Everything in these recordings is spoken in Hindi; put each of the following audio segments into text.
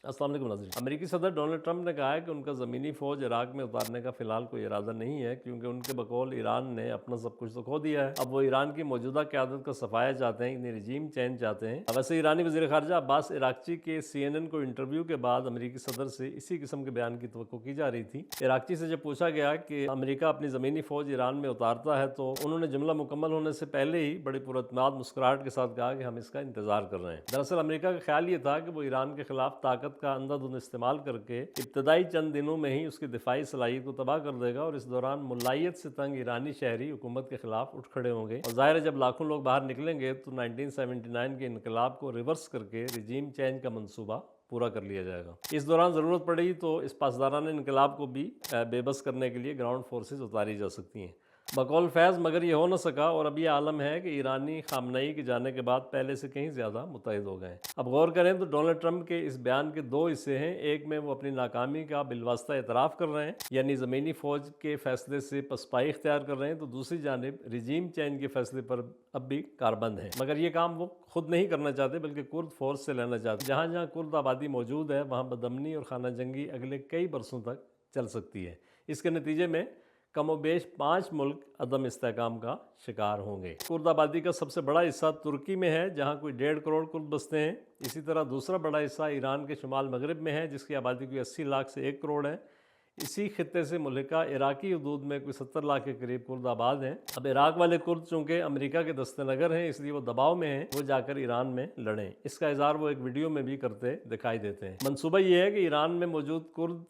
अस्सलाम वालेकुम नाज़रीन। अमेरिकी सदर डोनाल्ड ट्रंप ने कहा है कि उनका ज़मीनी फ़ौज इराक में उतारने का फ़िलहाल कोई इरादा नहीं है, क्योंकि उनके बकौल ईरान ने अपना सब कुछ तो खो दिया है। अब वो ईरान की मौजूदा क़यादत का सफाया चाहते हैं, यानी रजीम चेंज चाहते हैं। वैसे ईरानी वज़ीर ख़ारजा अब्बास इराक़ची के CNN को इंटरव्यू के बाद अमेरिकी सदर से इसी किस्म के बयान की तवक्को की जा रही थी। इराक़ची से जब पूछा गया कि अमेरिका अपनी ज़मीनी फ़ौज ईरान में उतारता है, तो उन्होंने जुमला मुकम्मल होने से पहले ही बड़ी पुरअतमाद मुस्कुराहट के साथ कहा कि हम इसका इंतज़ार कर रहे हैं। दरअसल अमेरिका का ख्याल ये था कि वो ईरान के खिलाफ ताकत का अंधाधुंध इस्तेमाल करके इब्तदाई चंद दिनों में ही उसकी दिफाई सलाहियत को तबाह कर देगा और इस दौरान मुलायत से तंग ईरानी शहरी हुकूमत के खिलाफ उठ खड़े होंगे। और जाहिर है, जब लाखों लोग बाहर निकलेंगे तो 1979 के इनकलाब को रिवर्स करके रजीम चेंज का मंसूबा पूरा कर लिया जाएगा। इस दौरान ज़रूरत पड़ी तो इस पासदाराना इनकलाब को भी बेबस करने के लिए ग्राउंड फोर्सेज उतारी जा सकती हैं। बकौल फैज़ मगर ये हो न सका और अब ये आलम है कि ईरानी खामनई के जाने के बाद पहले से कहीं ज़्यादा मुत्तहिद हो गए। अब गौर करें तो डोनाल्ड ट्रंप के इस बयान के दो हिस्से हैं। एक में वो अपनी नाकामी का बिलवास्ता एतराफ़ कर रहे हैं, यानी ज़मीनी फ़ौज के फैसले से पसपाई इख्तियार कर रहे हैं, तो दूसरी जानिब रजीम चेंज के फैसले पर अब भी कारबंद है। मगर ये काम वो खुद नहीं करना चाहते, बल्कि कुर्द फोर्स से लेना चाहते। जहाँ जहाँ कुर्द आबादी मौजूद है, वहाँ बदमनी और खाना जंगी अगले कई बरसों तक चल सकती है। इसके नतीजे में कमोबेश 5 मुल्क अदम इस्तेहकाम का शिकार होंगे। कुर्द आबादी का सबसे बड़ा हिस्सा तुर्की में है, जहाँ कोई 1.5 करोड़ कुर्द बसते हैं। इसी तरह दूसरा बड़ा हिस्सा ईरान के शुमाल मगरब में है, जिसकी आबादी कोई 80 लाख से 1 करोड़ है। इसी खित्ते से मुल्का इराकी हदूद में कोई 70 लाख के करीब कुर्द आबाद हैं। अब इराक वाले कुर्द चूँकि अमेरिका के दस्तनगर हैं, इसलिए वो दबाव में हैं, वो जाकर ईरान में लड़ें। इसका इज़हार वो एक वीडियो में भी करते दिखाई देते हैं। मंसूबा ये है कि ईरान में मौजूद कुर्द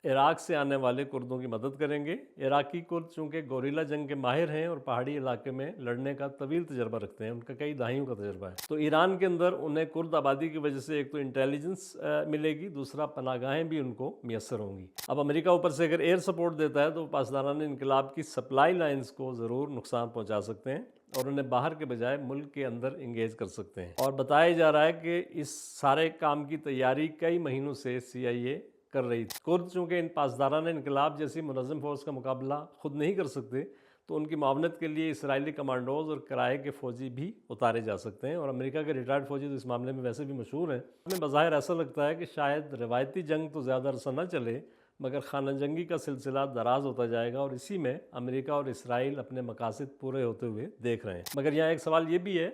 इराक से आने वाले कुर्दों की मदद करेंगे। इराकी कुर्द चूँकि गोरिल्ला जंग के माहिर हैं और पहाड़ी इलाके में लड़ने का तवील तजर्बा रखते हैं, उनका कई दहाइयों का तजर्बा है, तो ईरान के अंदर उन्हें कुर्द आबादी की वजह से एक तो इंटेलिजेंस मिलेगी, दूसरा पनागाहें भी उनको मैसर होंगी। अब अमेरिका ऊपर से अगर एयर सपोर्ट देता है तो पासदाराना इनकलाब की सप्लाई लाइन्स को ज़रूर नुकसान पहुँचा सकते हैं और उन्हें बाहर के बजाय मुल्क के अंदर इंगेज कर सकते हैं। और बताया जा रहा है कि इस सारे काम की तैयारी कई महीनों से CIA कर रही थी। कुर्द चूँकि इन पासदाराना इनकलाब जैसी मुनज़्ज़म फ़ोर्स का मुकाबला खुद नहीं कर सकते, तो उनकी मावनत के लिए इसराइली कमांडोज और किराए के फ़ौजी भी उतारे जा सकते हैं। और अमेरिका के रिटायर्ड फ़ौजी तो इस मामले में वैसे भी मशहूर हैं। हमें बज़ाहिर ऐसा लगता है कि शायद रिवायती जंग तो ज़्यादा अरसा न चले, मगर खाना जंगी का सिलसिला दराज होता जाएगा और इसी में अमेरिका और इसराइल अपने मकासद पूरे होते हुए देख रहे हैं। मगर यहाँ एक सवाल ये भी है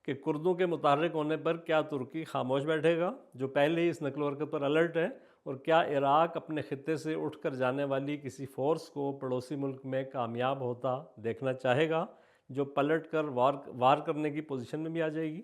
कि कुर्दों के मुतहर्रिक होने पर क्या तुर्की खामोश बैठेगा, जो पहले ही इस नकल हरकत पर अलर्ट है, और क्या इराक अपने खित्ते से उठकर जाने वाली किसी फ़ोर्स को पड़ोसी मुल्क में कामयाब होता देखना चाहेगा, जो पलट कर वार करने की पोजीशन में भी आ जाएगी।